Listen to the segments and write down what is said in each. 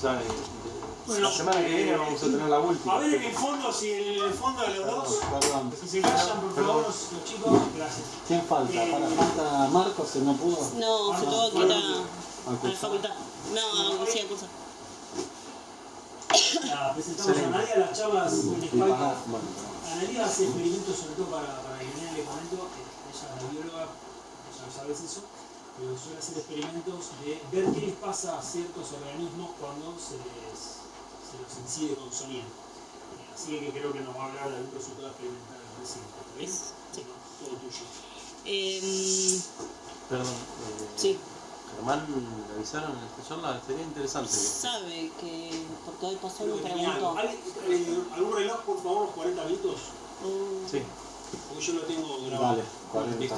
sea, Bueno, la semana que viene vamos a tener la última. A ver en el fondo, si en el fondo de los dos, si se callan por favor los chicos, gracias. ¿Quién falta? ¿Falta Marcos que no pudo? No, se tuvo que ir a la cursar. facultad. No, sí, a cursar. Presentamos a Nadia las charlas en Spike. Bueno, Analia hace experimentos sobre todo para eliminar el elemento. Ella es la bióloga, ella no sabe eso, pero suele hacer experimentos de ver qué les pasa a ciertos organismos cuando se los incide con sonido. Así que creo que nos va a hablar de algún resultado experimental reciente. ¿Ves? Sí. Todo tuyo. Perdón. Sí. Germán, ¿le avisaron en esta charla? Sería interesante. Sabe que, porque hoy pasó Creo me que tenía preguntó. ¿Algún reloj, por favor, los 40 minutos? Sí. Porque yo lo tengo grabado. Vale, 40.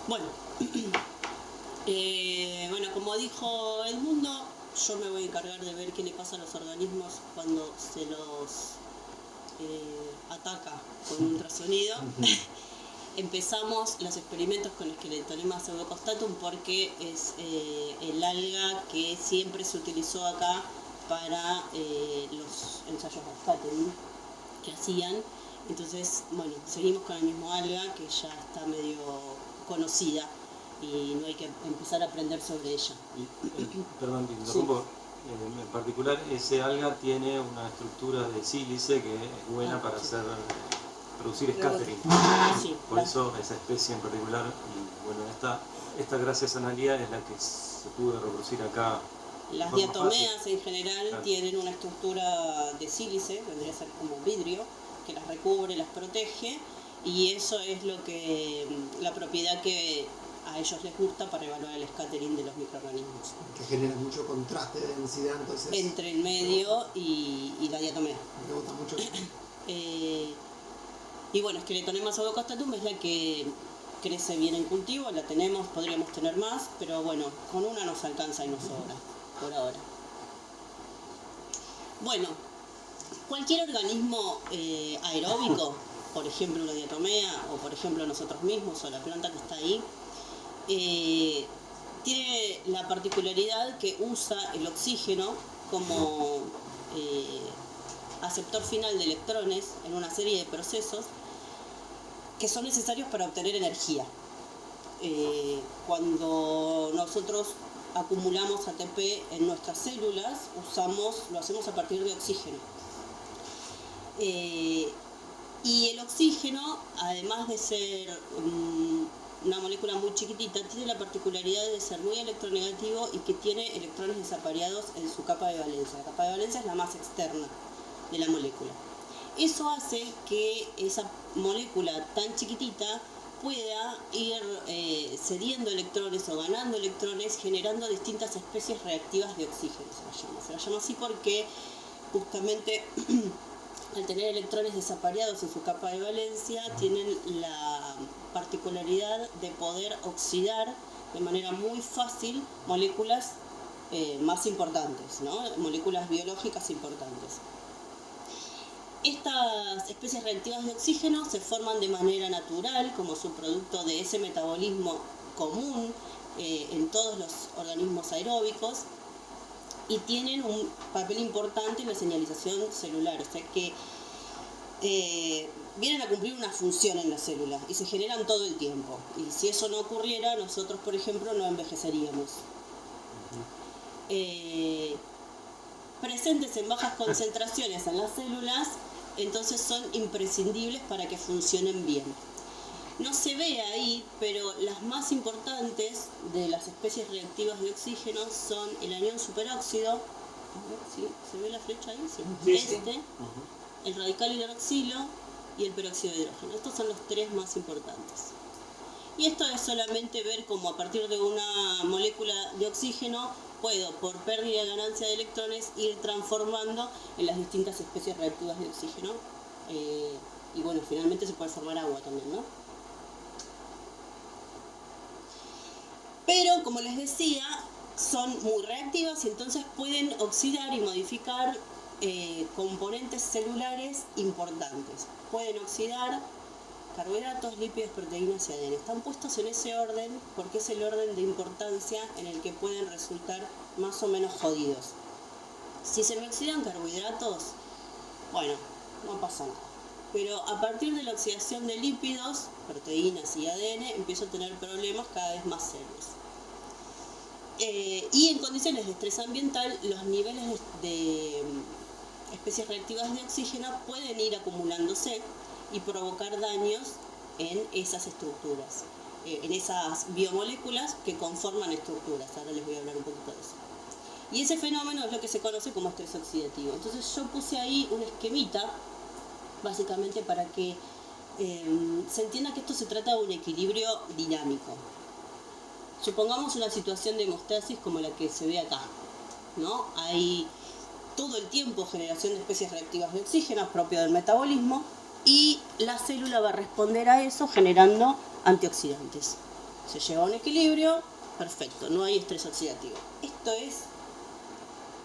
Bueno, bueno, como dijo Edmundo, yo me voy a encargar de ver qué le pasa a los organismos cuando se los ataca con ultrasonido. Empezamos los experimentos con Esqueletonema pseudocostatum porque es el alga que siempre se utilizó acá para los ensayos de scattering que hacían. Entonces, bueno, seguimos con el mismo alga que ya está medio conocida y no hay que empezar a aprender sobre ella. Perdón, te interrumpo. En particular, ese alga tiene una estructura de sílice que es buena para producir scattering. Sí, Por eso esa especie en particular, y bueno, esta gracias a Analia es la que se pudo reproducir acá. las forma diatomeas fácil. en general Claro. tienen una estructura de sílice, vendría a ser como vidrio, que las recubre, las protege, y eso es la propiedad que a ellos les gusta para evaluar el scattering de los microorganismos. Que genera mucho contraste de densidad, entonces Entre el medio y la diatomea. me gusta mucho. Y bueno, Esqueletonema pseudocostatum es la que crece bien en cultivo, la tenemos, podríamos tener más, pero bueno, con una nos alcanza y nos sobra, por ahora. Bueno, cualquier organismo aeróbico, por ejemplo una diatomea, o por ejemplo nosotros mismos, o la planta que está ahí, tiene la particularidad que usa el oxígeno como aceptor final de electrones en una serie de procesos que son necesarios para obtener energía. Cuando nosotros acumulamos ATP en nuestras células, lo hacemos a partir de oxígeno. Y el oxígeno, además de ser una molécula muy chiquitita, tiene la particularidad de ser muy electronegativo y que tiene electrones desapareados en su capa de valencia. La capa de valencia es la más externa de la molécula. Eso hace que esa molécula tan chiquitita pueda ir cediendo electrones o ganando electrones, generando distintas especies reactivas de oxígeno, se la llama así porque justamente al tener electrones desapareados en su capa de valencia tienen la particularidad de poder oxidar de manera muy fácil moléculas más importantes, ¿no? Moléculas biológicas importantes. Estas especies reactivas de oxígeno se forman de manera natural como subproducto de ese metabolismo común en todos los organismos aeróbicos y tienen un papel importante en la señalización celular, o sea que vienen a cumplir una función en la célula y se generan todo el tiempo. Y si eso no ocurriera, nosotros, por ejemplo, no envejeceríamos. Presentes en bajas concentraciones en las células, entonces son imprescindibles para que funcionen bien. No se ve ahí, pero las más importantes de las especies reactivas de oxígeno son el anión superóxido, a ver si se ve la flecha ahí, sí. El radical hidroxilo y el peróxido de hidrógeno. Estos son los tres más importantes. Y esto es solamente ver cómo a partir de una molécula de oxígeno puedo, por pérdida y ganancia de electrones, ir transformando en las distintas especies reactivas de oxígeno. Y bueno, finalmente se puede formar agua también, ¿no? Pero, como les decía, son muy reactivas y entonces pueden oxidar y modificar componentes celulares importantes. Pueden oxidar carbohidratos, lípidos, proteínas y ADN. Están puestos en ese orden porque es el orden de importancia en el que pueden resultar más o menos jodidos. Si se me oxidan carbohidratos, bueno, no pasa nada. Pero a partir de la oxidación de lípidos, proteínas y ADN, empiezo a tener problemas cada vez más serios. Y en condiciones de estrés ambiental, los niveles de especies reactivas de oxígeno pueden ir acumulándose y provocar daños en esas estructuras, en esas biomoléculas que conforman estructuras. Ahora les voy a hablar un poquito de eso. Y ese fenómeno es lo que se conoce como estrés oxidativo. Entonces yo puse ahí un esquemita, básicamente para que se entienda que esto se trata de un equilibrio dinámico. Supongamos una situación de hemostasis como la que se ve acá, ¿no? Hay todo el tiempo generación de especies reactivas de oxígeno propio del metabolismo y la célula va a responder a eso generando antioxidantes. Se lleva a un equilibrio, perfecto, no hay estrés oxidativo. Esto es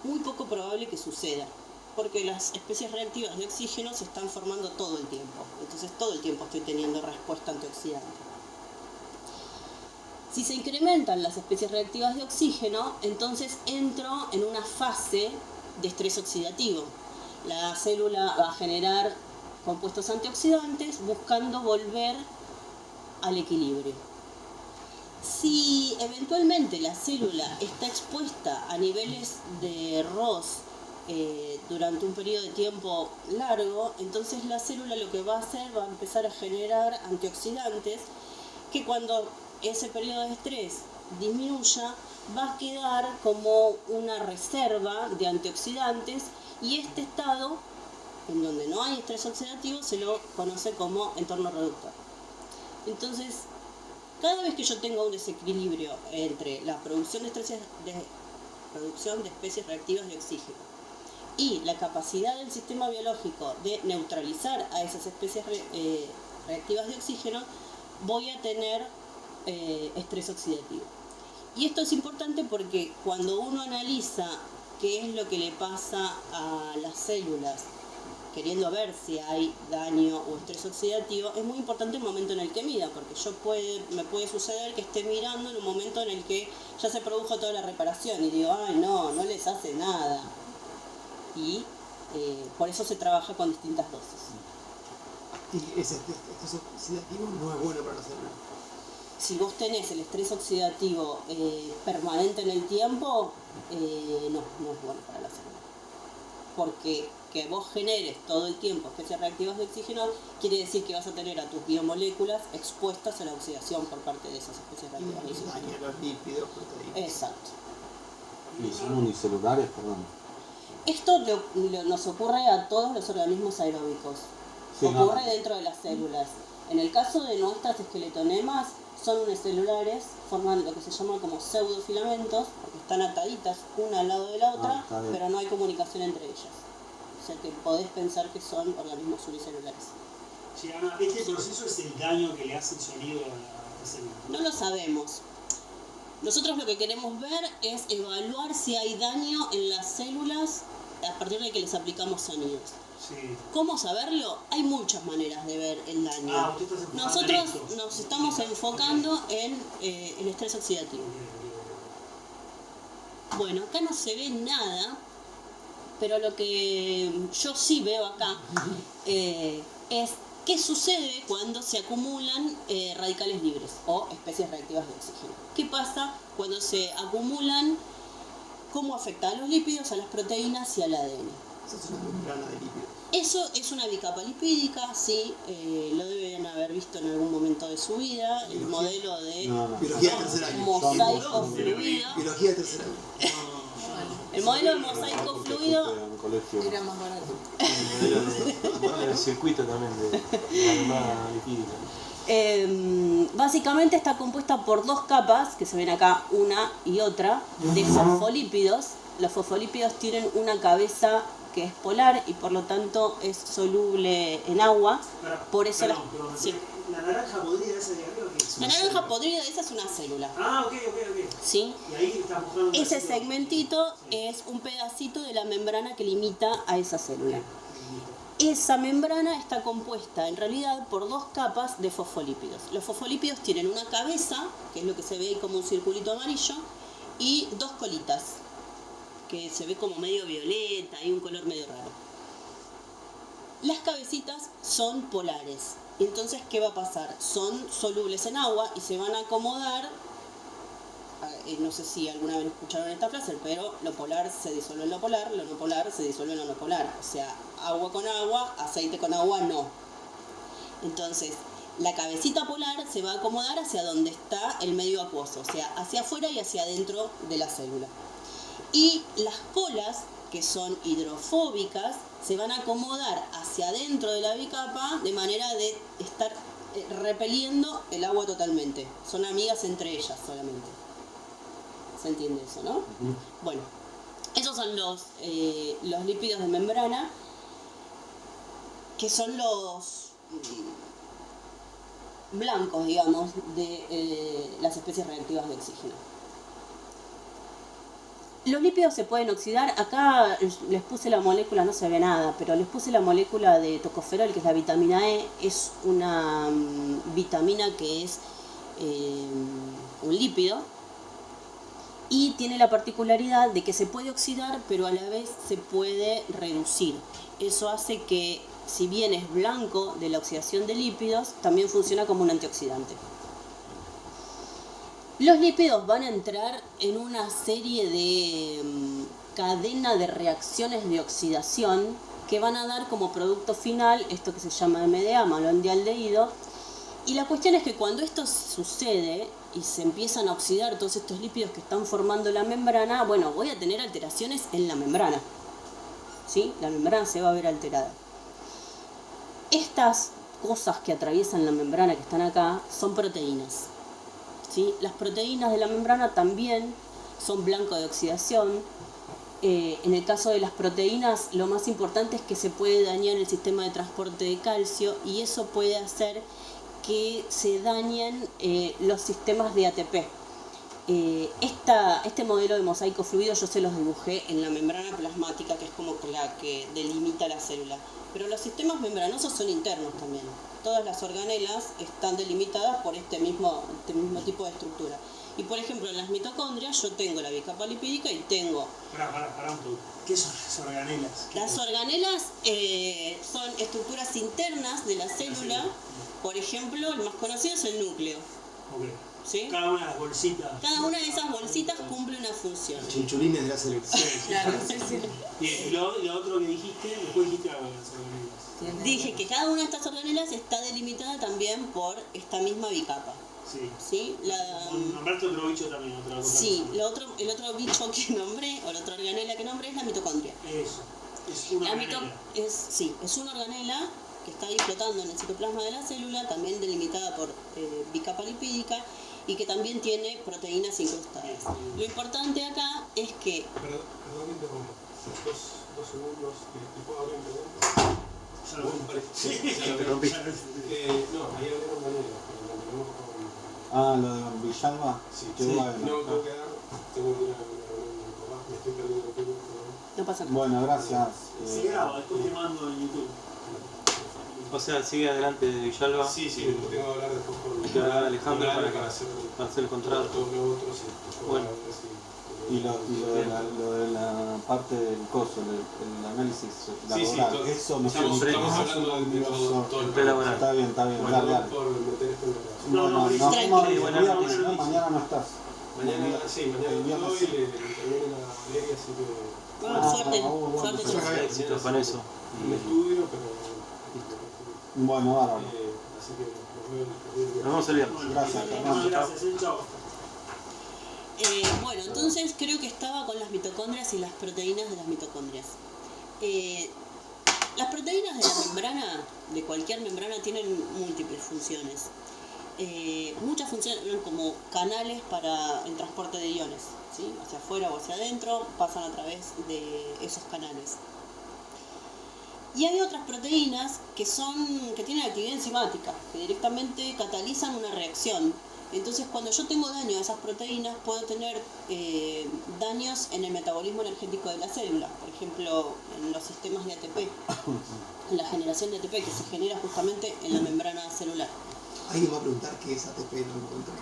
muy poco probable que suceda, porque las especies reactivas de oxígeno se están formando todo el tiempo. Entonces todo el tiempo estoy teniendo respuesta antioxidante. Si se incrementan las especies reactivas de oxígeno, entonces entro en una fase de estrés oxidativo. La célula va a generar compuestos antioxidantes buscando volver al equilibrio. Si eventualmente la célula está expuesta a niveles de ROS durante un periodo de tiempo largo, entonces la célula lo que va a hacer va a empezar a generar antioxidantes que cuando ese periodo de estrés disminuya va a quedar como una reserva de antioxidantes y este estado en donde no hay estrés oxidativo se lo conoce como entorno reductor. Entonces, cada vez que yo tengo un desequilibrio entre la producción de especies reactivas de oxígeno y la capacidad del sistema biológico de neutralizar a esas especies reactivas de oxígeno, voy a tener estrés oxidativo. Y esto es importante porque cuando uno analiza qué es lo que le pasa a las células, queriendo ver si hay daño o estrés oxidativo, es muy importante el momento en el que mida, porque me puede suceder que esté mirando en un momento en el que ya se produjo toda la reparación y digo, ay no les hace nada. Y por eso se trabaja con distintas dosis. Y ese estrés oxidativo no es bueno para la célula. Si vos tenés el estrés oxidativo permanente en el tiempo, no es bueno para la célula. Porque que vos generes todo el tiempo especies reactivas de oxígeno quiere decir que vas a tener a tus biomoléculas expuestas a la oxidación por parte de esas especies reactivas de oxígeno. Daña los lípidos, proteínas. Exacto. Y son unicelulares, perdón. Esto nos ocurre a todos los organismos aeróbicos. Sí, ocurre no. dentro de las células. En el caso de nuestras esqueletonemas, son unicelulares, forman lo que se llama como pseudofilamentos, porque están ataditas una al lado de la otra, está bien. pero no hay comunicación entre ellas. O sea que podés pensar que son organismos unicelulares. Sí, Ana, ¿este proceso es el daño que le hace el sonido a la célula? No lo sabemos. Nosotros lo que queremos ver es evaluar si hay daño en las células a partir de que les aplicamos sonidos. Sí. ¿Cómo saberlo? Hay muchas maneras de ver el daño. Usted está enfocando Nosotros en esto. nos estamos enfocando en el estrés oxidativo. Bueno, acá no se ve nada, pero lo que yo sí veo acá es qué sucede cuando se acumulan radicales libres o especies reactivas de oxígeno. ¿Qué pasa cuando se acumulan? ¿Cómo afecta a los lípidos, a las proteínas y al ADN? Esa es una membrana de lípidos. Eso es una bicapa lipídica, sí, lo deben haber visto en algún momento de su vida, el modelo de Biología de tercer año. mosaico fluido. Biología de tercer año. El modelo de mosaico fluido Era más barato. El modelo del circuito también de la membrana lipídica. básicamente está compuesta por dos capas, que se ven acá una y otra, de fosfolípidos. Los fosfolípidos tienen una cabeza que es polar y por lo tanto es soluble en agua. Por eso Perdón, sí. la naranja podrida esa de arriba, ¿qué es? La naranja podrida, esa es una célula. Ok. ¿Sí? Y ahí está mostrando un Ese pedacito. segmentito es un pedacito de la membrana que limita a esa célula. Esa membrana está compuesta en realidad por dos capas de fosfolípidos. Los fosfolípidos tienen una cabeza, que es lo que se ve ahí como un circulito amarillo, y dos colitas, que se ve como medio violeta y un color medio raro. Las cabecitas son polares. Entonces, ¿qué va a pasar? Son solubles en agua y se van a acomodar. No sé si alguna vez escucharon esta frase, pero lo polar se disuelve en lo polar, lo no polar se disuelve en lo no polar. O sea, agua con agua, aceite con agua, no. Entonces, la cabecita polar se va a acomodar hacia donde está el medio acuoso, o sea, hacia afuera y hacia adentro de la célula. Y las colas, que son hidrofóbicas, se van a acomodar hacia adentro de la bicapa de manera de estar repeliendo el agua totalmente. Son amigas entre ellas solamente. ¿Se entiende eso, no? Bueno, esos son los lípidos de membrana, que son los blancos, digamos, de las especies reactivas de oxígeno. Los lípidos se pueden oxidar. Acá les puse la molécula, no se ve nada, pero les puse la molécula de tocoferol, que es la vitamina E. Es una vitamina que es un lípido y tiene la particularidad de que se puede oxidar, pero a la vez se puede reducir. Eso hace que, si bien es blanco de la oxidación de lípidos, también funciona como un antioxidante. Los lípidos van a entrar en una serie de cadena de reacciones de oxidación que van a dar como producto final esto que se llama MDA, malondialdehído. Y la cuestión es que cuando esto sucede y se empiezan a oxidar todos estos lípidos que están formando la membrana, bueno, voy a tener alteraciones en la membrana, ¿sí? La membrana se va a ver alterada. Estas cosas que atraviesan la membrana que están acá son proteínas, ¿sí? Las proteínas de la membrana también son blanco de oxidación. En el caso de las proteínas, lo más importante es que se puede dañar el sistema de transporte de calcio y eso puede hacer que se dañen los sistemas de ATP. Este modelo de mosaico fluido yo se los dibujé en la membrana plasmática, que es como la que delimita la célula. Pero los sistemas membranosos son internos también. Todas las organelas están delimitadas por este mismo tipo de estructura. Y por ejemplo, en las mitocondrias yo tengo la bicapa lipídica y tengo... Pará un poco. ¿Qué son las organelas? Las organelas son estructuras internas de la célula. Por ejemplo, el más conocido es el núcleo. Okay. ¿Sí? Cada una de las bolsitas. Cada una de esas bolsitas cumple una función. Chinchulines de la selección. Claro, sí. Y lo otro que dijiste, después dijiste algo de las organelas. Dije que cada una de estas organelas está delimitada también por esta misma bicapa. Sí. ¿Sí? Nombraste otro bicho también, otra cosa. Sí, el otro bicho que nombré, o la otra organela que nombré, es la mitocondria. Eso. Es una organela. Es una organela que está ahí flotando en el citoplasma de la célula, también delimitada por bicapa lipídica, y que también tiene proteínas incrustadas. Lo importante acá es que... Perdón que interrumpa. Dos segundos. ¿Te puedo abrir un pregunta? Sí, Ya lo interrumpí. No, ahí hablé con Daniela, pero lo tenemos con... Ah, lo de Villalba. Sí, Qué bueno. no me puedo quedar. Tengo que ir a mi papá, me estoy perdiendo un poco. No pasa nada. Bueno, gracias. Se graba, después te mando en YouTube. O sea, sigue adelante de Villalba. Sí, tengo que hablar después con... Y que haga Alejandro con Ale para hacer el contrato. todos los otros. Bueno. Y lo de la parte del coso, el análisis laboral, eso me estamos siempre hablando de todo Pre laboral. Está bien, dale. Bueno, por meter esto en la casa. Bueno, nos tranquilo. vemos Buenas el noches. viernes, ¿no? Mañana no estás. Mañana no estoy, le interviene a Valeria, así que... Bueno, suerte, bueno. suerte. Bueno. Éxito con eso. Un estudio, pero... Bueno, bárbaro. Así que nos Nos vemos el viernes. Gracias, Fernando. Gracias, chao. Bueno, entonces creo que estaba con las mitocondrias y las proteínas de las mitocondrias. Las proteínas de la membrana, de cualquier membrana, tienen múltiples funciones. Muchas funcionan como canales para el transporte de iones, ¿sí? Hacia afuera o hacia adentro, pasan a través de esos canales. Y hay otras proteínas que tienen actividad enzimática, que directamente catalizan una reacción. Entonces, cuando yo tengo daño a esas proteínas, puedo tener daños en el metabolismo energético de la célula. Por ejemplo, en los sistemas de ATP, en la generación de ATP que se genera justamente en la membrana celular. Alguien va a preguntar qué es ATP, no lo encontré.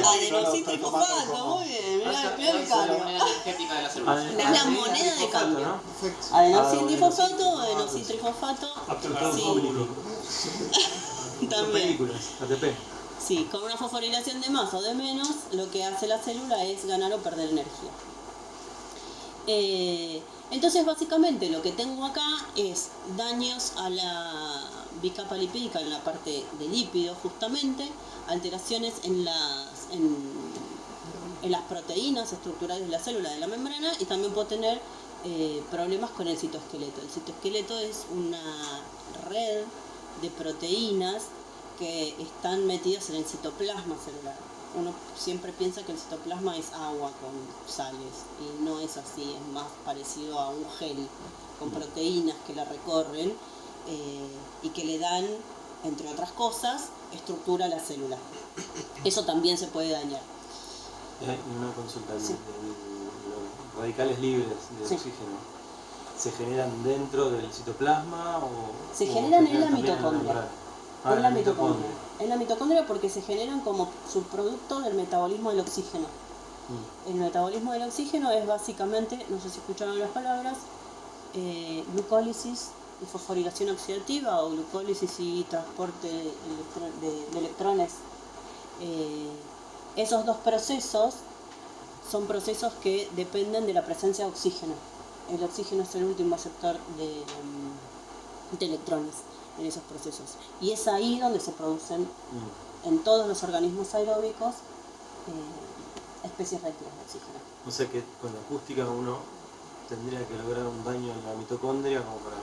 Adenosín-trifosfato, muy bien, mirá el Es la cambio. moneda energética de la célula. Es la moneda de cambio. ¿no? Perfecto. Adenosín-trifosfato, adenosín-trifosfato, sí, Son también. películas, ATP. Sí, con una fosforilación de más o de menos, lo que hace la célula es ganar o perder energía. Entonces, básicamente, lo que tengo acá es daños a la bicapa lipídica en la parte de lípido, justamente, alteraciones en las proteínas estructurales de la célula de la membrana, y también puedo tener problemas con el citoesqueleto. El citoesqueleto es una red de proteínas que están metidas en el citoplasma celular. Uno siempre piensa que el citoplasma es agua con sales, y no es así, es más parecido a un gel con proteínas que la recorren y que le dan, entre otras cosas, estructura a la célula. Eso también se puede dañar. Y una consulta, Sí. los radicales libres de Sí. oxígeno, ¿se generan dentro del citoplasma o Se o generan en la también mitocondria. membrana? En la mitocondria. En la mitocondria, porque se generan como subproducto del metabolismo del oxígeno. El metabolismo del oxígeno es básicamente, no sé si escucharon las palabras, glucólisis y fosforilación oxidativa, o glucólisis y transporte de electrones. Esos dos procesos son procesos que dependen de la presencia de oxígeno. El oxígeno es el último aceptor de electrones en esos procesos. Y es ahí donde se producen en todos los organismos aeróbicos especies reactivas de oxígeno. O sea que con la acústica uno tendría que lograr un daño en la mitocondria como para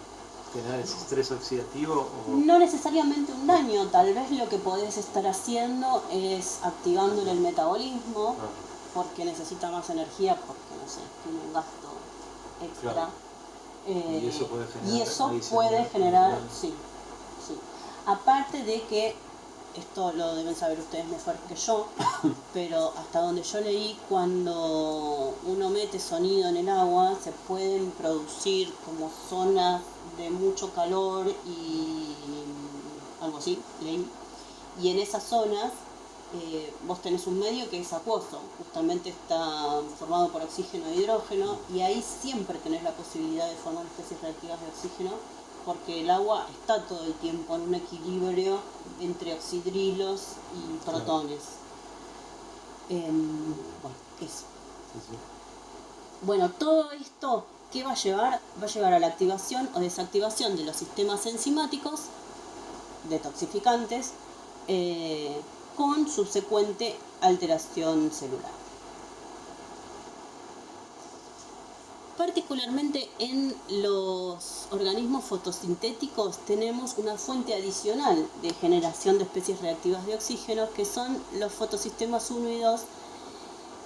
generar ese estrés oxidativo o... No necesariamente un daño, tal vez lo que podés estar haciendo es activándole el metabolismo, porque necesita más energía, porque no sé, tiene un gasto extra. Claro. Y eso puede generar y eso adicional- puede generar, adicional. sí. Aparte de que, esto lo deben saber ustedes mejor que yo, pero hasta donde yo leí, cuando uno mete sonido en el agua, se pueden producir como zonas de mucho calor y algo así, leí. Y en esas zonas vos tenés un medio que es acuoso, justamente está formado por oxígeno e hidrógeno, y ahí siempre tenés la posibilidad de formar especies reactivas de oxígeno, porque el agua está todo el tiempo en un equilibrio entre oxidrilos y protones. Bueno, eso. Sí, sí. Bueno, todo esto, ¿qué va a llevar? Va a llevar a la activación o desactivación de los sistemas enzimáticos detoxificantes con subsecuente alteración celular. Particularmente en los organismos fotosintéticos tenemos una fuente adicional de generación de especies reactivas de oxígeno, que son los fotosistemas 1 y 2,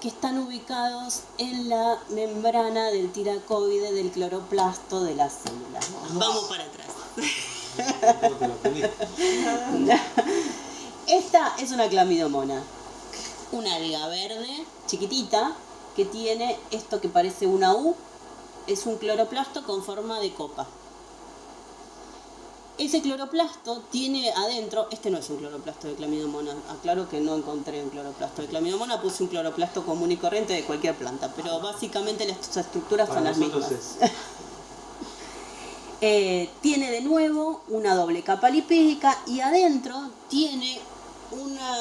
que están ubicados en la membrana del tilacoide del cloroplasto de la célula. Vamos para atrás. ¿Cómo te lo aprendí? Esta es una clamidomona, una alga verde chiquitita que tiene esto que parece una U. Es un cloroplasto con forma de copa. Ese cloroplasto tiene adentro, este no es un cloroplasto de clamidomona, aclaro que no encontré un cloroplasto de clamidomona, puse un cloroplasto común y corriente de cualquier planta, pero básicamente las estructuras son las mismas. Tiene de nuevo una doble capa lipídica y adentro tiene una,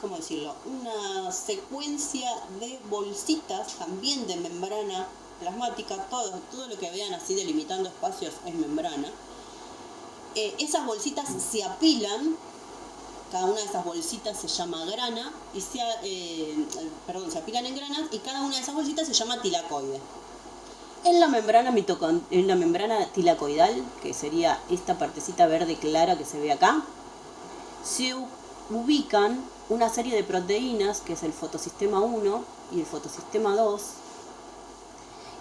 ¿cómo decirlo? Una secuencia de bolsitas también de membrana plasmática. Todo lo que vean así delimitando espacios es membrana. Esas bolsitas se apilan, cada una de esas bolsitas se llama grana, y se apilan en granas, y cada una de esas bolsitas se llama tilacoide. En la membrana tilacoidal, que sería esta partecita verde clara que se ve acá, se ubican una serie de proteínas, que es el fotosistema 1 y el fotosistema 2,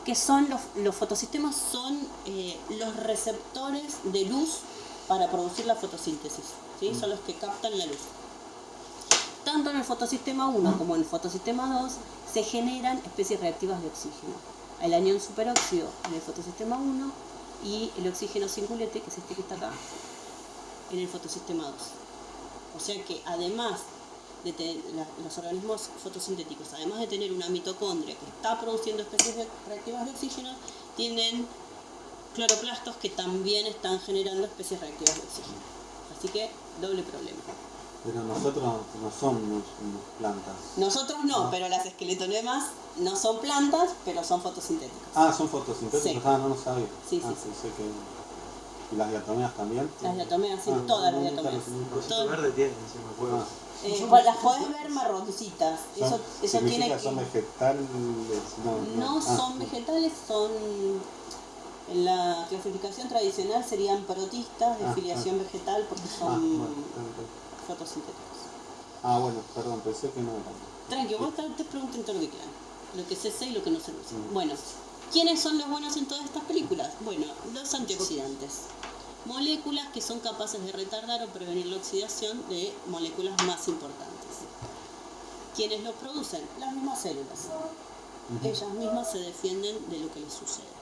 que son los fotosistemas son los receptores de luz para producir la fotosíntesis, ¿sí? Son los que captan la luz. Tanto en el fotosistema 1 como en el fotosistema 2 se generan especies reactivas de oxígeno. El anión superóxido en el fotosistema 1 y el oxígeno cingulete, que es este que está acá, en el fotosistema 2. O sea que además de los organismos fotosintéticos, además de tener una mitocondria que está produciendo especies reactivas de oxígeno, tienen cloroplastos que también están generando especies reactivas de oxígeno. Así que doble problema. Pero nosotros no somos plantas. Nosotros no, pero las esqueletonemas no son plantas, pero son fotosintéticas. Ah, son fotosintéticas. Sí. Ah, no lo sabía. Sí, sí, Pensé que... ¿Y las diatomeas también? Las diatomeas, sí, Ah, todas las nunca diatomeas. Un cosito Todas. verde tiene, si me acuerdo. Ah. Bueno, las podés ver marroncitas. Eso ¿Significa tiene que son que... vegetales? No son vegetales, son... En la clasificación tradicional serían protistas de filiación vegetal porque son fotosintéticos. Ah, bueno, perdón, pensé que no eran. Tranqui, vos te pregunten todo lo que quieran. Lo que se sé y lo que no se sé. Bueno, ¿quiénes son los buenos en todas estas películas? Bueno, los antioxidantes. Moléculas que son capaces de retardar o prevenir la oxidación de moléculas más importantes. ¿Quiénes los producen? Las mismas células. Ellas mismas se defienden de lo que les sucede.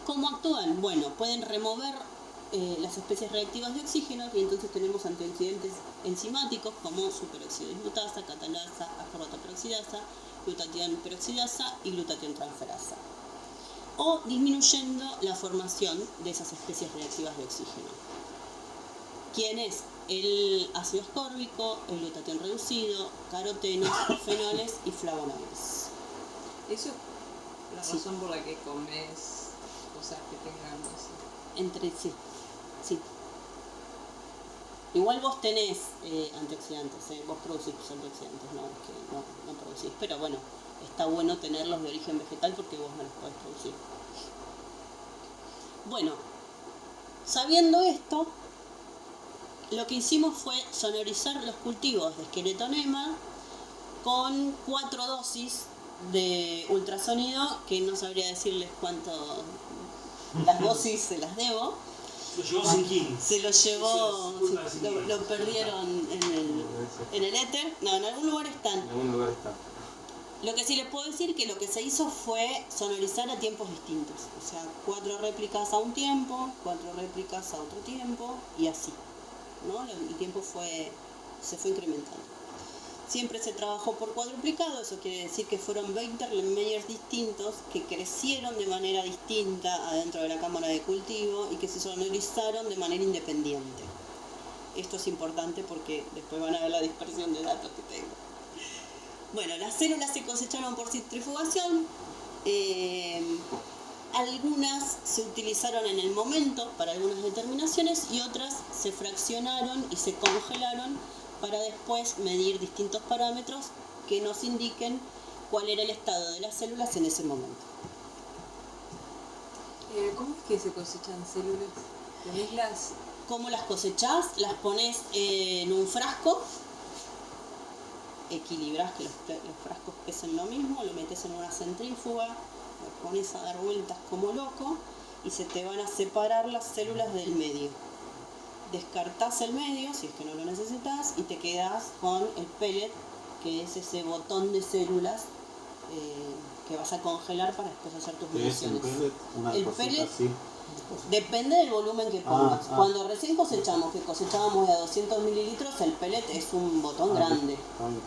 ¿Cómo actúan? Bueno, pueden remover las especies reactivas de oxígeno y entonces tenemos antioxidantes enzimáticos como superóxido dismutasa, catalasa, ascorbato peroxidasa, glutatión peroxidasa y glutatión transferasa. O disminuyendo la formación de esas especies reactivas de oxígeno. ¿Quién es? El ácido ascórbico, el glutatión reducido, carotenos, fenoles y flavonoides. Eso es la razón por la que comes cosas que tengan eso. Entre sí. Sí. Igual vos tenés antioxidantes, vos producís antioxidantes, no es que no producís, pero bueno, está bueno tenerlos de origen vegetal porque vos no los podés producir. Bueno, sabiendo esto, lo que hicimos fue sonorizar los cultivos de esqueletonema con 4 dosis de ultrasonido, que no sabría decirles cuánto, las dosis se las debo. Lo llevó Sin King. Se lo llevó, Eso es culpa de Sin King. lo perdieron en el éter. No, en algún lugar están. En algún lugar está. Lo que sí les puedo decir que lo que se hizo fue sonorizar a tiempos distintos. O sea, 4 réplicas a un tiempo, 4 réplicas a otro tiempo y así, ¿no? El tiempo se fue incrementando. Siempre se trabajó por cuadruplicado, eso quiere decir que fueron 20 Erlenmeyers distintos que crecieron de manera distinta adentro de la cámara de cultivo y que se sonorizaron de manera independiente. Esto es importante porque después van a ver la dispersión de datos que tengo. Bueno, las células se cosecharon por centrifugación. Algunas se utilizaron en el momento para algunas determinaciones y otras se fraccionaron y se congelaron para después medir distintos parámetros que nos indiquen cuál era el estado de las células en ese momento. ¿Cómo es que se cosechan células? ¿Tenés las...? ¿Cómo las cosechás? Las pones en un frasco, equilibrás que los frascos pesen lo mismo, lo metes en una centrífuga, lo pones a dar vueltas como loco y se te van a separar las células del medio. Descartás el medio, si es que no lo necesitas, y te quedás con el pellet, que es ese botón de células que vas a congelar para después hacer tus ¿Qué es un mediciones. pellet? Una El cosita pellet así. depende del volumen que pongas. Ah. Cuando recién cosechamos, que cosechábamos de a 200 mililitros, el pellet es un botón grande. Está bien.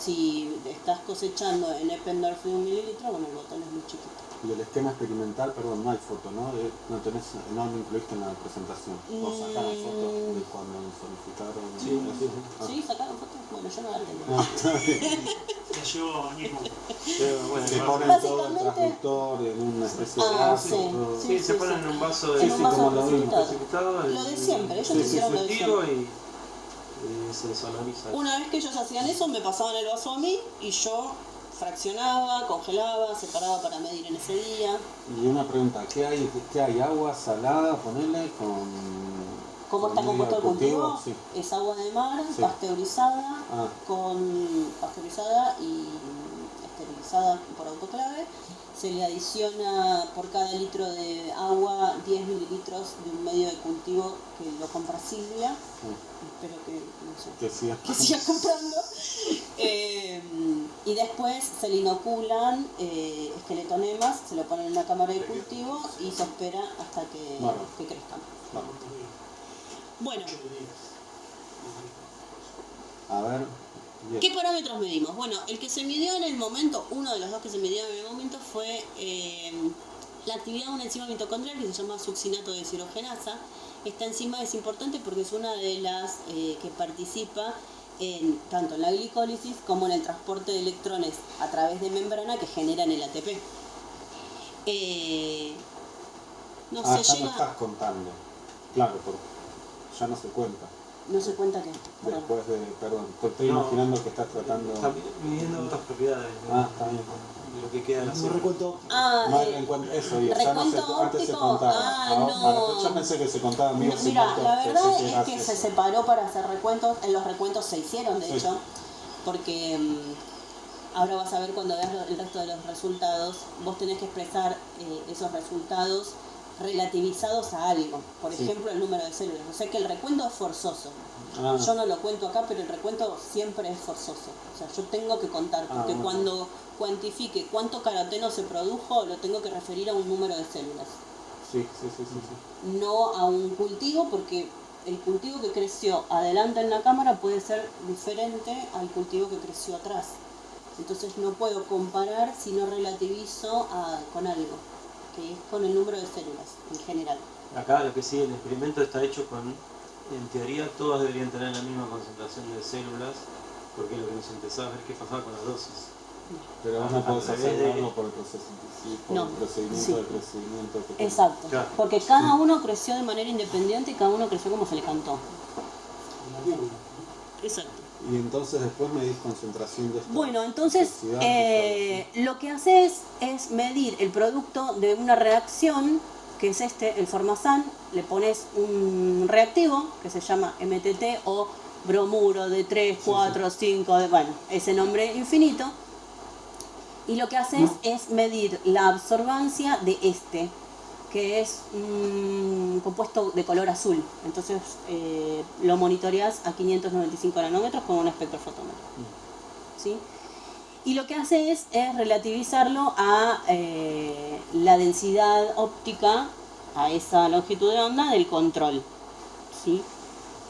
Si estás cosechando en Eppendorf de 1 mililitro, bueno, el botón es muy chiquito. Y el esquema experimental, perdón, no hay foto, ¿no? No lo incluiste en la presentación. O sacaron fotos de cuando solidificaron. Sí, sacaron fotos. Bueno, yo no la tengo. La llevó Nico. Bueno, Se el ponen vaso- todo el transductor en una especie de Ah, vaso. sí. todo. Sí, se ponen en un vaso de En un vaso como lo vimos. precipitado. Lo de siempre, ellos hicieron lo de cultivo siempre. y se sonoriza. Una vez que ellos hacían eso, me pasaban el vaso a mí y yo fraccionaba, congelaba, separaba para medir en ese día. Y una pregunta, ¿qué hay? ¿Agua salada? Ponerle con... ¿Cómo está con compuesto el cultivo? Sí. Es agua de mar, Sí. pasteurizada, Ah. pasteurizada y esterilizada por autoclave. Se le adiciona por cada litro de agua 10 mililitros de un medio de cultivo que lo compra Silvia. Espero que, no sé, que siga comprando. Y después se le inoculan esqueletonemas, se lo ponen en una cámara de cultivo y se espera hasta que crezcan. Bueno, A ver. Bien. ¿qué parámetros medimos? Bueno, el que se midió en el momento, uno de los dos que se midió en el momento fue la actividad de una enzima mitocondrial que se llama succinato de deshidrogenasa. Esta enzima es importante porque es una de las que participa tanto en la glicólisis como en el transporte de electrones a través de membrana que generan el ATP. No se Acá llega... no estás contando. Claro, porque ya no se cuenta. No se cuenta que... Perdón. Después de, perdón, te estoy No. imaginando que estás tratando. Está midiendo otras propiedades Está bien. de lo que queda de la Un célula. recuento. No hay reencuentro, eso, digo, ya no se, ¿recuento antes se óptico? contaba. No. Yo pensé que se contaba No, mira, la verdad es que se eso. separó para hacer recuentos. Los recuentos se hicieron, de Sí. hecho, porque ahora vas a ver cuando veas el resto de los resultados, vos tenés que expresar esos resultados relativizados a algo. Por Sí. ejemplo, el número de células. O sea que el recuento es forzoso. Ah, Yo no lo cuento acá, pero el recuento siempre es forzoso. O sea, yo tengo que contar, porque bueno. cuando cuantifique cuánto caroteno se produjo, lo tengo que referir a un número de células. sí. No a un cultivo, porque el cultivo que creció adelante en la cámara puede ser diferente al cultivo que creció atrás. Entonces no puedo comparar si no relativizo con algo, que es con el número de células en general. Acá lo que sí, el experimento está hecho con, en teoría todas deberían tener la misma concentración de células, porque lo que nos interesaba es ver qué pasaba con las dosis. Pero vos no podés A través de- hacerlo por el proceso, sí, por No, el procedimiento sí. de crecimiento que tenés. Exacto, Claro. porque cada uno creció de manera independiente y cada uno creció como se le cantó. En la célula. Exacto. Y entonces después medís concentración de esta Bueno, entonces toxicidad, lo que haces es medir el producto de una reacción, que es el formazán, le pones un reactivo que se llama MTT o bromuro de 3, 4, 5, bueno, ese nombre infinito, y lo que haces es medir la absorbancia de que es un compuesto de color azul. Entonces lo monitoreas a 595 nanómetros con un espectrofotómetro. ¿Sí? Y lo que hace es relativizarlo a la densidad óptica, a esa longitud de onda del control. ¿Sí?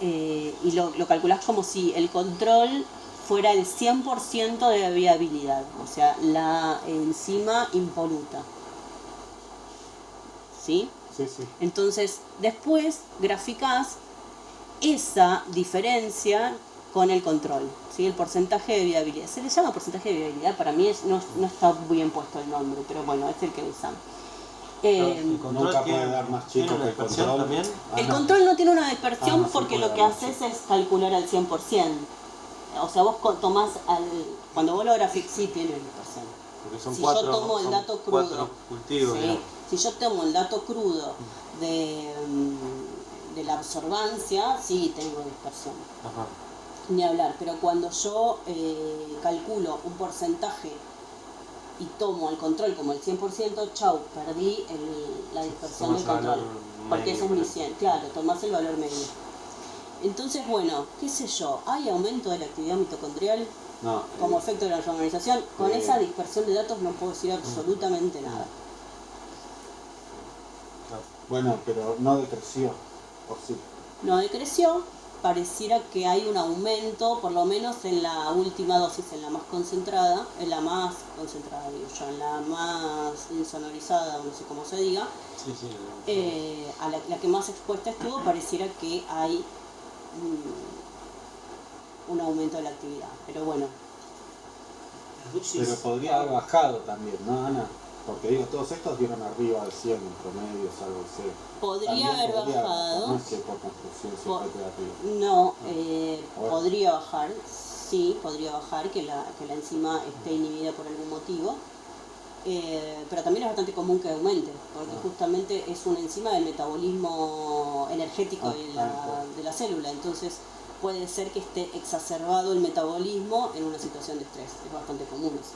Y lo calculás como si el control fuera el 100% de viabilidad, o sea, la enzima impoluta. ¿Sí? Sí. Entonces, después graficás esa diferencia con el control, ¿sí? El porcentaje de viabilidad. Se le llama porcentaje de viabilidad, para mí no está bien puesto el nombre, pero bueno, es el que usan. El control Nunca tiene- puede dar más tiene chico una que el dispersión control. también. El no. control no tiene una dispersión no se porque puede lo que dar haces más es calcular al 100%. O sea, vos tomás cuando vos lo graficás, sí tiene dispersión. Porque son Si cuatro, yo tomo el son dato crudo, cuatro cultivos. sí, digamos. si yo tomo el dato crudo de la absorbancia, sí tengo dispersión. Ajá. Ni hablar, pero cuando yo calculo un porcentaje y tomo el control como el 100%, chau, perdí la dispersión del Tomás el control. valor Porque medio, eso es muy parece. 100, claro, tomás el valor medio. Entonces, bueno, qué sé yo, ¿hay aumento de la actividad mitocondrial No, como efecto de la normalización? Con eh, esa dispersión de datos no puedo decir absolutamente nada. bueno, pero no decreció, o sí. No decreció, pareciera que hay un aumento, por lo menos en la última dosis, en la más concentrada, en la más insonorizada, no sé cómo se diga, Sí. a la que más expuesta estuvo, pareciera que hay un aumento de la actividad. Pero bueno, Las dosis. Pero podría haber bajado también, ¿no, Ana? Porque digo, todos estos dieron arriba de 100 en promedio, salvo que sea. podría También haber podría bajado. No es que por construcción Po- siempre queda arriba. No, Bueno. podría bajar, sí, podría bajar, que la enzima esté inhibida por algún motivo, pero también es bastante común que aumente, porque justamente es una enzima del metabolismo energético de la célula, entonces puede ser que esté exacerbado el metabolismo en una situación de estrés, es bastante común eso.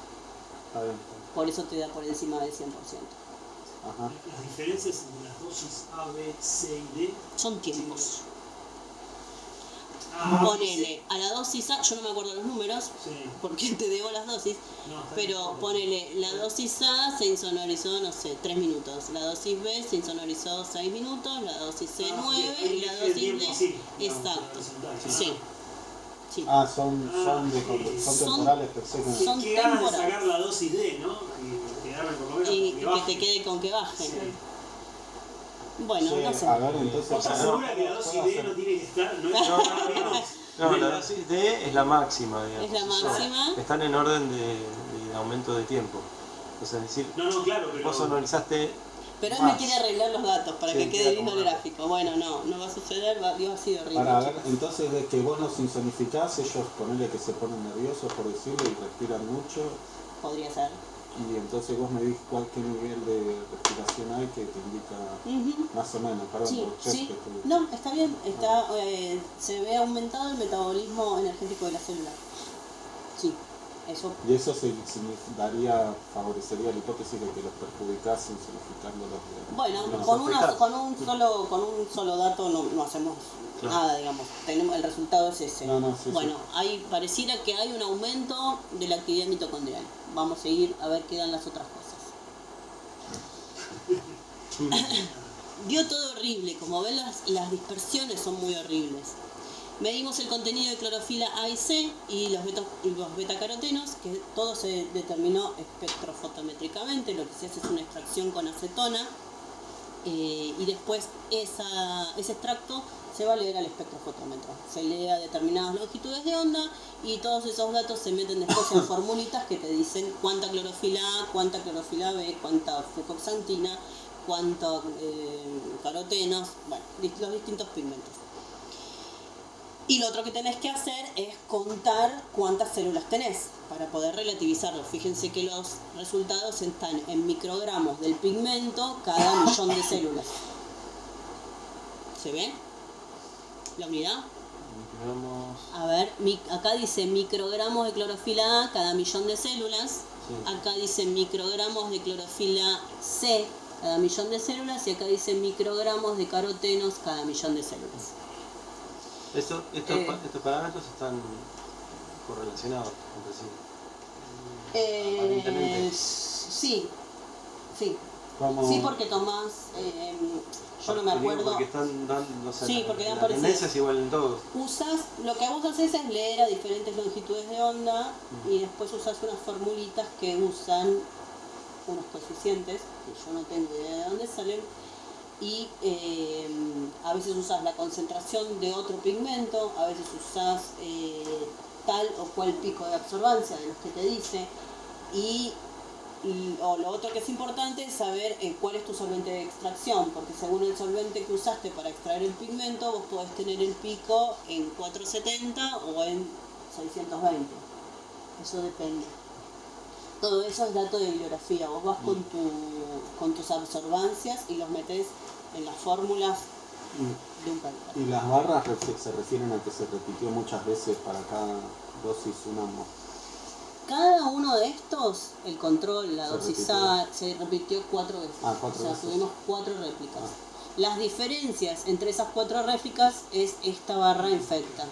Está bien. Por eso te da por encima del 100%. Ajá. Las diferencias entre las dosis A, B, C y D. Son tiempos. Ponele a la dosis A, yo no me acuerdo los números, Sí. porque te debo las dosis, No, está pero bien. ponele, la dosis A se insonorizó, no sé, 3 minutos, la dosis B se insonorizó 6 minutos, la dosis C 9 y la dosis D, exacto, sí, sí. Ah, son temporales, Son perfecto. Qué ganas de temporales. sacar la dosis D, ¿no? Y quedarme por lo menos Y con que baje. te quede con que baje. Sí. Bueno, Sí, no sé. a ver, entonces. ¿Vos estás segura que la dosis D no tiene que estar? No es menos. No, la dosis D es la máxima, digamos. Es la O sea, máxima. están en orden de aumento de tiempo. O sea, es decir, No, claro, pero. vos sonorizaste Pero él más. me quiere arreglar los datos para Sí, que quede quiere lindo el acomodar. gráfico. Bueno, no va a suceder, digo así de horrible. Para ver, chicos. entonces de que vos los insonificás, ellos ponele que se ponen nerviosos por decirlo y respiran mucho, Podría ser. y entonces vos me dices qué nivel de respiración hay que te indica Ujú. más o menos, perdón, Sí, por sí. que estoy- No, está bien. Está, se ve aumentado el metabolismo energético de la célula. Sí, eso. Y eso favorecería la hipótesis de que los perjudicás insonificándolos. Bueno, No, con eficaz. un solo dato no hacemos Claro. nada, digamos. El resultado es ese. No, sí, Bueno, pareciera que hay un aumento de la actividad mitocondrial. Vamos a seguir a ver qué dan las otras cosas. Dio todo horrible, como ven las dispersiones son muy horribles. Medimos el contenido de clorofila A y C y los betacarotenos, que todo se determinó espectrofotométricamente. Lo que se hace es una extracción con acetona y después ese extracto se va a leer al espectrofotómetro. Se lee a determinadas longitudes de onda y todos esos datos se meten después en formulitas que te dicen cuánta clorofila A, cuánta clorofila B, cuánta fucoxantina, cuántos carotenos, bueno, los distintos pigmentos. Y lo otro que tenés que hacer es contar cuántas células tenés para poder relativizarlo. Fíjense que los resultados están en microgramos del pigmento cada millón de células. ¿Se ve la unidad? Digamos, A ver, acá dice microgramos de clorofila A cada millón de células. sí. Acá dice microgramos de clorofila C cada millón de células. Y acá dice microgramos de carotenos cada millón de células. Estos parámetros están correlacionados entre sí. Aparentemente. Sí, ¿Cómo? sí, porque tomás, yo no me Digo, acuerdo, porque están dando, o sea, Sí, porque dan la parecido. tendencia es igual en todos. lo que vos haces es leer a diferentes longitudes de onda y después usás unas formulitas que usan unos coeficientes, que yo no tengo idea de dónde salen, y a veces usas la concentración de otro pigmento, a veces usas tal o cual pico de absorbancia de los que te dice, o lo otro que es importante es saber cuál es tu solvente de extracción, porque según el solvente que usaste para extraer el pigmento, vos podés tener el pico en 470 o en 620. Eso depende. Todo eso es dato de bibliografía. Vos vas con tus absorbancias y los metés en las fórmulas de un paper. Y las barras se refieren a que se repitió muchas veces para cada dosis una. Cada uno de estos, el control, la Se dosis repitió. A, se repitió 4 veces. Ah, 4 o sea, veces. tuvimos 4 réplicas. Las diferencias entre esas 4 réplicas es esta barra infecta.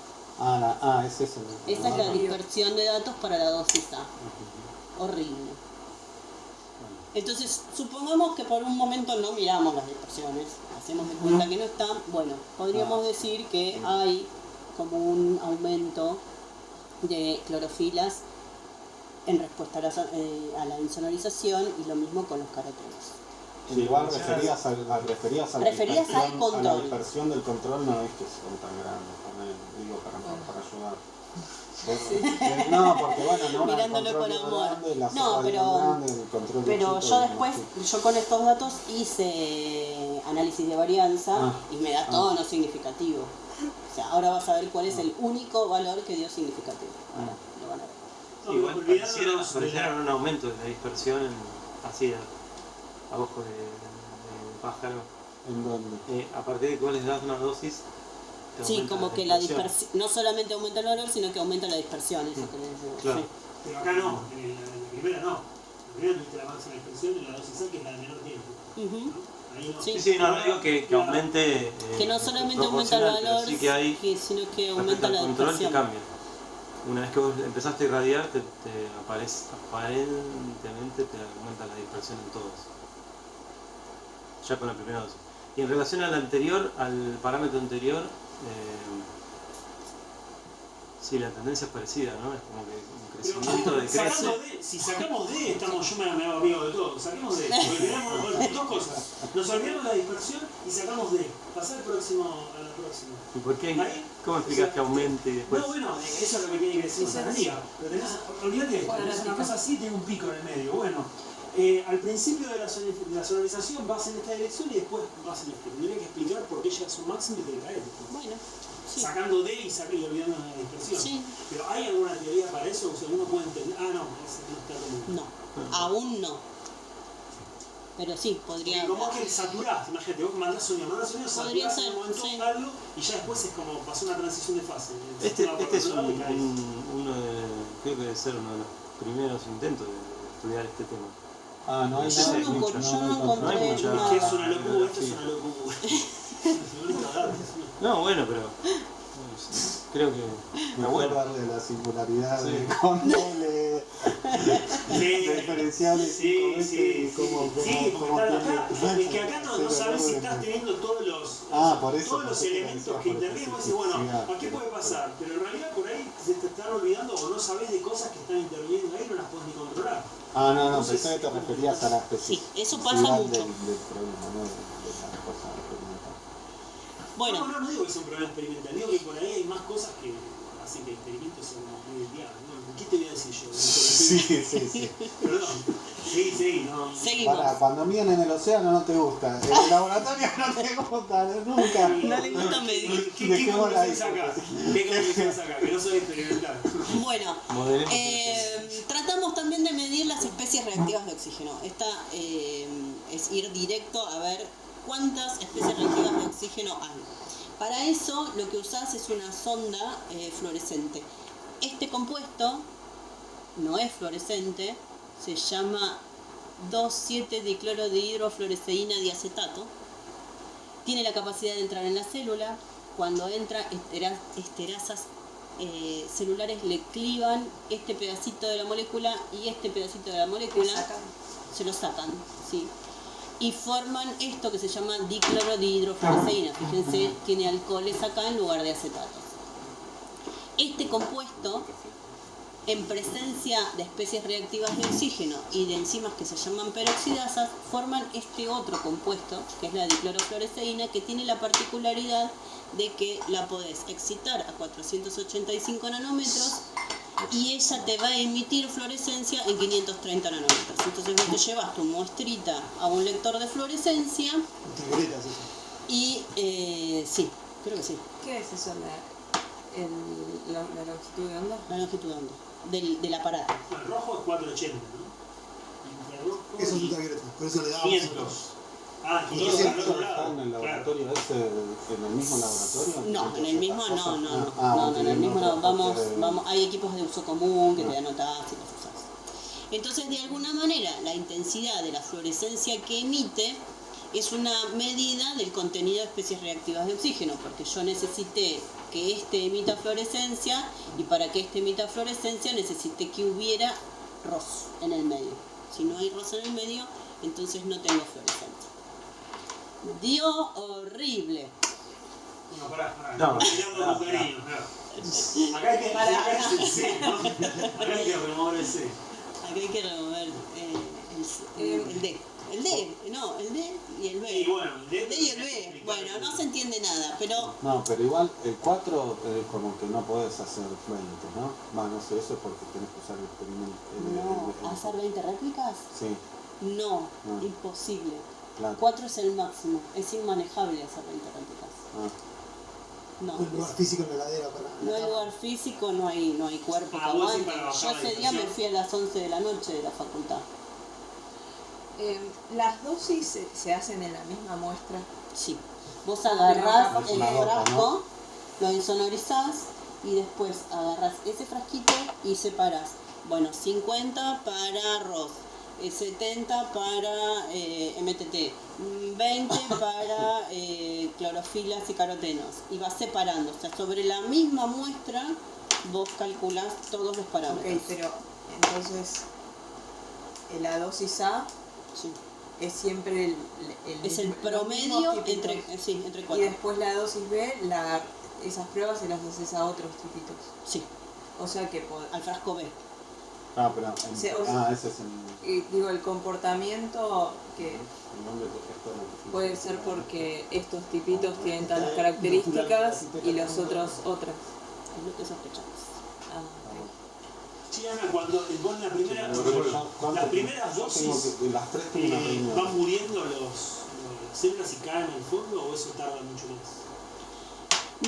Es eso. Esa es la dispersión de datos para la dosis A. Horrible. Entonces, supongamos que por un momento no miramos las dispersiones, hacemos de cuenta que no están. Bueno, podríamos decir que hay como un aumento de clorofilas en respuesta a la insonorización y lo mismo con los carotenos. Sí, igual referías a la al control. A la dispersión del control no es que son tan grandes, digo, para ayudar. No, porque bueno, no una Mirándolo control con amor. grande, la No, cepa pero- grande, el control Pero chico, yo más después, chico. yo con estos datos hice análisis de varianza y me da todo no significativo. O sea, ahora vas a ver cuál es el único valor que dio significativo. Ahora lo van a ver. No, Igual olvidándonos pareciera un aumento de la dispersión así a ojo de pájaro. ¿En dónde? A partir de que vos les das una dosis, te Sí, aumenta como que la dispersión, no solamente aumenta el valor, sino que aumenta la dispersión, eso querés decir. Claro. Sí. Pero acá no, en la primera no. En la primera tuviste la máxima dispersión en la dosis A, que es la de menor tiempo. Ujú. Ahí no. Sí. Sí, no digo que aumente. Que no solamente aumenta el proporcional, pero valor, sí que hay, sino que respecto aumenta al la control, te dispersión. cambia. Una vez que vos empezaste a irradiar, te aparece, aparentemente te aumenta la dispersión en todos. Ya con la primera dosis. Y en relación al anterior, al parámetro anterior, sí, la tendencia es parecida, ¿no? Es como que un crecimiento decrece. Si sacamos D, yo me hago amigo de todo. Saquemos D. Olvidamos dos cosas. Nos olvidamos la dispersión y sacamos D. Pasar al próximo, a la próxima. ¿Y por qué? ¿Ahí? ¿Cómo explicás que aumente y después? No, bueno, eso es lo que tiene que decir la amiga. Pero olvídate de esto, tenés una cosa así, tiene un pico en el medio. Bueno, al principio de la solarización vas en esta dirección y después vas en esta. Tendría que explicar por qué llega a su máximo y te cae. Bueno, sí. Sacando D y olvidando la dispersión. Sí. Pero ¿hay alguna teoría para eso? O sea, uno puede entender. Ah, no, ese no está como. No, aún no. Pero sí, podría. Y como que saturás, imagínate, vos mandás sonido, Podría saturás ser, en un momento sí. algo y ya después es como pasó una transición de fase. Este es uno creo que debe ser uno de los primeros intentos de estudiar este tema. Ah, no hay Yo nada. no mucho, no hay encontré mucha- nada. que es una locura, esto es Sí. una locura. Es una locura. No, bueno, pero creo que está Mejor bueno. darle la singularidad Sí. de control diferenciable Sí, sí, como sí, porque acá, es que acá no cero sabes si orden. estás teniendo todos los, Por eso, todos los por eso te elementos decía, que por intervienen. Vos decís, especificidad. bueno, ¿a qué puede pasar? Pero en realidad por ahí se te están olvidando o no sabés de cosas que están interviniendo ahí y no las podés ni controlar. No, Entonces, pensé que te referías a la especificidad Sí, eso pasa mucho. del problema, no de la cosa experimental. Bueno, No digo que sea un problema experimental, digo que por ahí hay más cosas que hacen que el experimento sea como muy del diablo. ¿No? ¿Qué te voy a decir yo? Sí. Perdón. Sí, no. seguimos. Cuando miden en el océano no te gusta, en el laboratorio no te gusta, nunca. No le gusta medir. ¿Qué Dejémosla ahí. conclusión sacás? ¿Qué conclusión sacás? Que no soy experimental. Bueno, Modelemos tratamos también de medir las especies reactivas de oxígeno. Esta es ir directo a ver cuántas especies reactivas de oxígeno hay. Para eso lo que usás es una sonda fluorescente. Este compuesto no es fluorescente, se llama 2,7-diclorodihidrofluoresceína diacetato. Tiene la capacidad de entrar en la célula. Cuando entra, esterazas celulares le clivan este pedacito de la molécula y este pedacito de la molécula se lo sacan, ¿sí? Y forman esto que se llama diclorodihidrofluoresceína. Fíjense, tiene alcoholes acá en lugar de acetatos. Este compuesto, en presencia de especies reactivas de oxígeno y de enzimas que se llaman peroxidasas, forman este otro compuesto, que es la diclorofluoresceína, que tiene la particularidad de que la podés excitar a 485 nanómetros y ella te va a emitir fluorescencia en 530 nanómetros. Entonces vos te llevas tu muestrita a un lector de fluorescencia y sí, creo que sí, ¿Qué es eso? La longitud de onda. la longitud de onda del aparato. El rojo es 480, ¿no? Infrarrojo Eso es y ultravioleta, por eso le damos. 500. Ah, ¿Y 500 qué al otro ¿Está lado. en el Claro. laboratorio ese, en el mismo laboratorio? No, en el mismo no, en el tienen mismo no, otro vamos, enfoque. hay equipos de uso común que te anotás y los usás. Entonces, de alguna manera, la intensidad de la fluorescencia que emite es una medida del contenido de especies reactivas de oxígeno, porque yo necesité que este emita fluorescencia y para que este emita fluorescencia necesité que hubiera ROS en el medio. Si no hay ROS en el medio, entonces no tengo fluorescencia. Dio horrible. No, pará. No, Tirando con cariño, claro. Acá hay que el C, ¿no? Acá hay que remover el C. Acá hay que remover el D. El D y el B. Y bueno, el D El D y el B. Bueno, no se entiende nada, pero No, pero igual el 4 como que no podés hacer 20, ¿no? No sé, eso es porque tenés que usar el experimento. no, ¿hacer 20 réplicas? Sí, No, No. imposible. claro. 4 es el máximo, es inmanejable hacer 20 réplicas. No, Un lugar físico en la heladera para. no hay lugar físico, no hay cuerpo que vos sí aguante. para bajar Yo la ese día me dispersión. fui a las 11 de la noche de la facultad. Las dosis se hacen en la misma muestra. Sí. Vos agarrás Pero el una gota, frasco, lo insonorizás y después agarrás ese frasquito y separás. Bueno, 50 para arroz, 70 para MTT, 20 para clorofilas y carotenos, y vas separando, o sea, sobre la misma muestra vos calculás todos los parámetros. Ok, pero entonces la dosis A Sí. es siempre Es el los promedio mismos tipitos. entre Y 4. después la dosis B, esas pruebas se las haces a otros tipitos. Sí, O sea que al frasco B. Pero Sí, ese es digo, el comportamiento que el nombre de esto no. puede ser porque estos tipitos tienen tales características y los otros otras. Es lo que sospechamos. Ah, Sí, Ana, cuando vos en las primeras dosis Las tres tienen una reunión. van muriendo las células y caen al fondo, o eso tarda mucho más.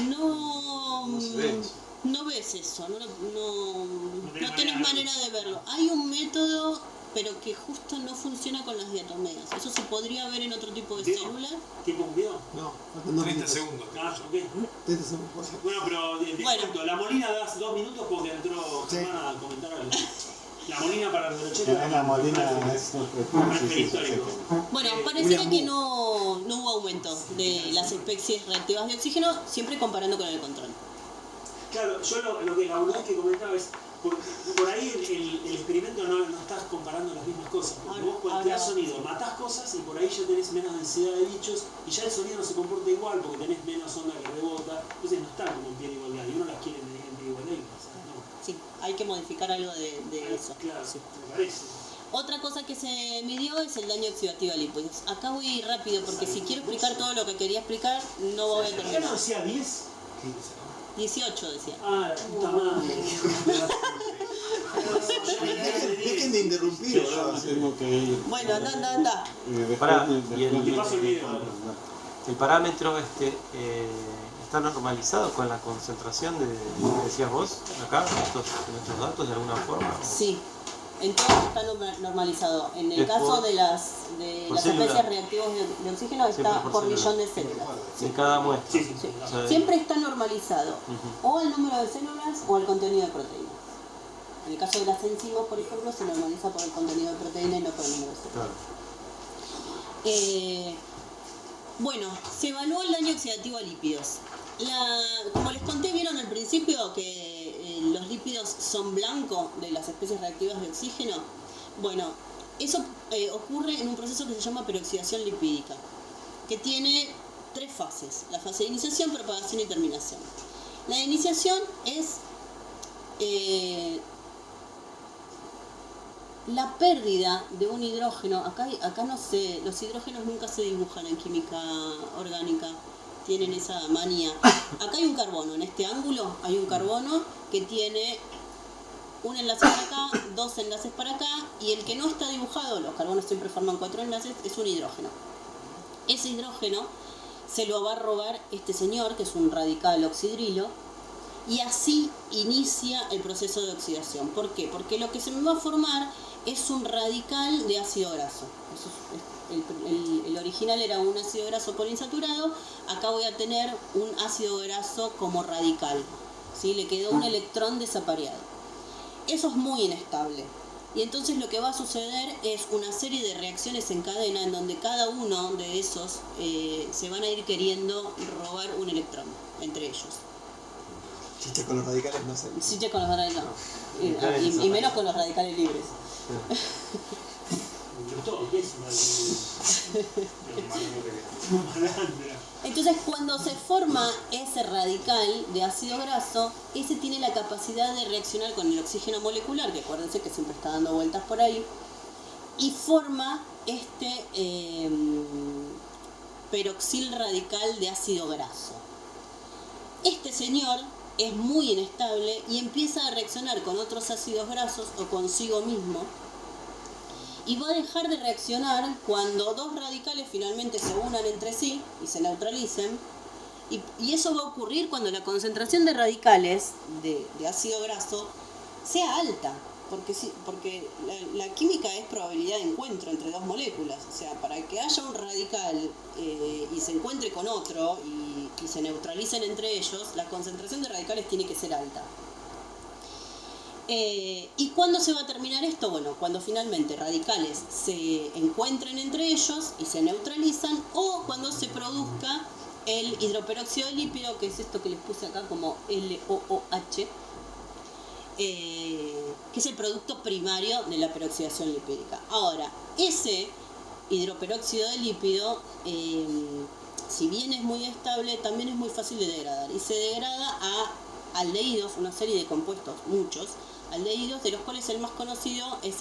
No se ve eso. No ves eso, no tenés tenés manera manera de verlo. Hay un método, pero que justo no funciona con las diatomeas. Eso se podría ver en otro tipo de ¿Video? célula. ¿Tiempo un video? No, faltan 2 30 minutos. segundos. Ah, ok. 30 segundos. Bueno, pero te Bueno. cuento, la Molina das 2 minutos porque entró Sí. Germán a comentar algo. La Molina para los En 80. la Molina es histórico. Bueno, William pareciera que Booth. no hubo aumento de las especies reactivas de oxígeno, siempre comparando con el control. Claro, yo lo que la boludez que comentaba es, por ahí el experimento no estás comparando las mismas cosas. Porque Ahora- vos cuando te das ahora- sonido, matás cosas y por ahí ya tenés menos densidad de bichos y ya el sonido no se comporta igual porque tenés menos onda que rebota. Entonces no están como en pie de igualdad y uno las quiere medir en pie de igualdad y quizás no. Sí, hay que modificar algo de eso. Claro, Sí. me parece. Otra cosa que se midió es el daño oxidativo a lípidos. Acá voy rápido porque si quiero explicar todo lo que quería explicar, no voy a ¿Ya no terminar. decía 10? 18 decía. Ah, la puta madre. Dejen de interrumpir, boludo. Tengo que ir. Bueno, anda. Pará, y Te paso el video. el parámetro está normalizado con la concentración de, que decías vos, acá, nuestros datos de alguna forma. Sí, en todo está normalizado. En el Es caso por- de las por especies célula. reactivas de oxígeno Siempre está por por célula. millón de células. En cada muestra. Sí, sí, Sí. O sea, Siempre está normalizado Ujú. o al número de células o al contenido de proteínas. En el caso de las enzimas, por ejemplo, se normaliza por el contenido de proteína y no por el número de células. Claro. Bueno, se evaluó el daño oxidativo a lípidos. Como les conté, vieron al principio que los lípidos son blancos de las especies reactivas de oxígeno. Bueno, eso ocurre en un proceso que se llama peroxidación lipídica, que tiene 3 fases: la fase de iniciación, propagación y terminación. La de iniciación es la pérdida de un hidrógeno. Acá no sé, los hidrógenos nunca se dibujan en química orgánica, tienen esa manía. Acá hay un carbono, en este ángulo hay un carbono que tiene un enlace para acá, 2 enlaces para acá, y el que no está dibujado, los carbonos siempre forman 4 enlaces, es un hidrógeno. Ese hidrógeno se lo va a robar este señor, que es un radical oxidrilo, y así inicia el proceso de oxidación. ¿Por qué? Porque lo que se me va a formar es un radical de ácido graso. El original era un ácido graso poliinsaturado, acá voy a tener un ácido graso como radical, ¿sí? Le quedó un electrón desapareado. Eso es muy inestable. Y entonces lo que va a suceder es una serie de reacciones en cadena en donde cada uno de esos se van a ir queriendo robar un electrón entre ellos. Chiste con los radicales no sé. Sí, con los radicales no. Y menos con los radicales libres. Todo, ¿qué es malandra? Entonces, cuando se forma ese radical de ácido graso, ese tiene la capacidad de reaccionar con el oxígeno molecular, que acuérdense que siempre está dando vueltas por ahí, y forma este peroxil radical de ácido graso. Este señor es muy inestable y empieza a reaccionar con otros ácidos grasos o consigo mismo, y va a dejar de reaccionar cuando 2 radicales finalmente se unan entre sí y se neutralicen, y eso va a ocurrir cuando la concentración de radicales de ácido graso sea alta, porque la química es probabilidad de encuentro entre 2 moléculas. O sea, para que haya un radical y se encuentre con otro y se neutralicen entre ellos, la concentración de radicales tiene que ser alta. ¿Y cuándo se va a terminar esto? Bueno, cuando finalmente radicales se encuentren entre ellos y se neutralizan, o cuando se produzca el hidroperóxido de lípido, que es esto que les puse acá como LOOH, que es el producto primario de la peroxidación lipídica. Ahora, ese hidroperóxido de lípido, si bien es muy estable, también es muy fácil de degradar, y se degrada a aldehídos, una serie de compuestos, muchos aldehídos, de los cuales el más conocido es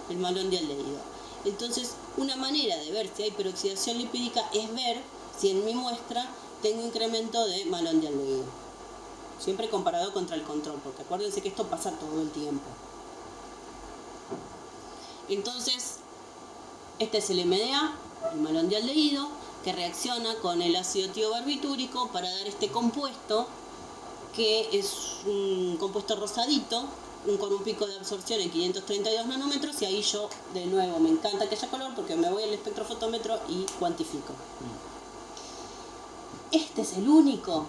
el malondialdehído. Entonces, una manera de ver si hay peroxidación lipídica es ver si en mi muestra tengo incremento de malondialdehído. Siempre comparado contra el control, porque acuérdense que esto pasa todo el tiempo. Entonces, este es el MDA, el malondialdehído, que reacciona con el ácido tiobarbitúrico para dar este compuesto, que es un compuesto rosadito, con un pico de absorción en 532 nanómetros, y ahí yo, de nuevo, me encanta que haya color porque me voy al espectrofotómetro y cuantifico. Este es el único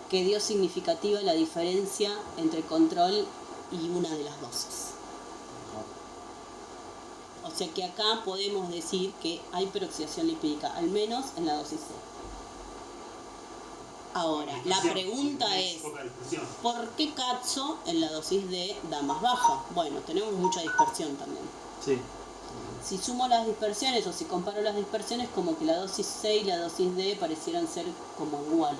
que dio significativa la diferencia entre control y una de las dosis. O sea que acá podemos decir que hay peroxidación lipídica, al menos en la dosis C. Ahora, la pregunta es, ¿por qué Katzo en la dosis D da más baja? Bueno, tenemos mucha dispersión también. Sí. Si sumo las dispersiones o si comparo las dispersiones, como que la dosis C y la dosis D parecieran ser como iguales,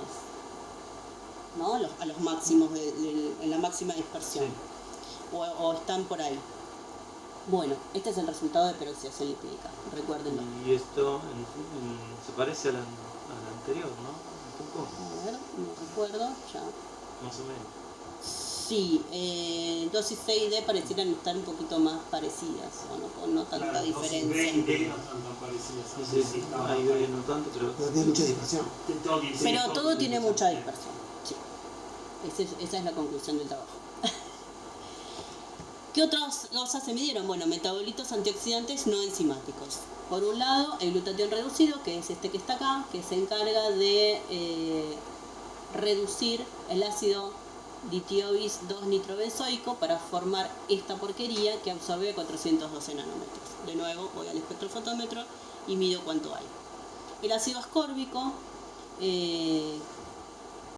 ¿no? A los máximos, en la máxima dispersión. Sí. O están por ahí. Bueno, este es el resultado de peroxidación lipídica, recuérdenlo. Y esto se parece a la anterior, ¿no? Un poco. A ver, no recuerdo, ya. Más o menos. Sí, dosis C y D parecieran estar un poquito más parecidas, o no tanta Claro, diferencia. dosis B y D no están tan parecidas. Sí, ahí no tanto, pero tiene mucha dispersión. Pero todo tiene mucha dispersión, sí. Esa es la conclusión del trabajo. ¿Qué otras cosas se midieron? Bueno, metabolitos antioxidantes no enzimáticos. Por un lado, el glutatión reducido, que es este que está acá, que se encarga de reducir el ácido ditiobis 2-nitrobenzoico para formar esta porquería que absorbe a 412 nanómetros. De nuevo, voy al espectrofotómetro y mido cuánto hay. El ácido ascórbico, que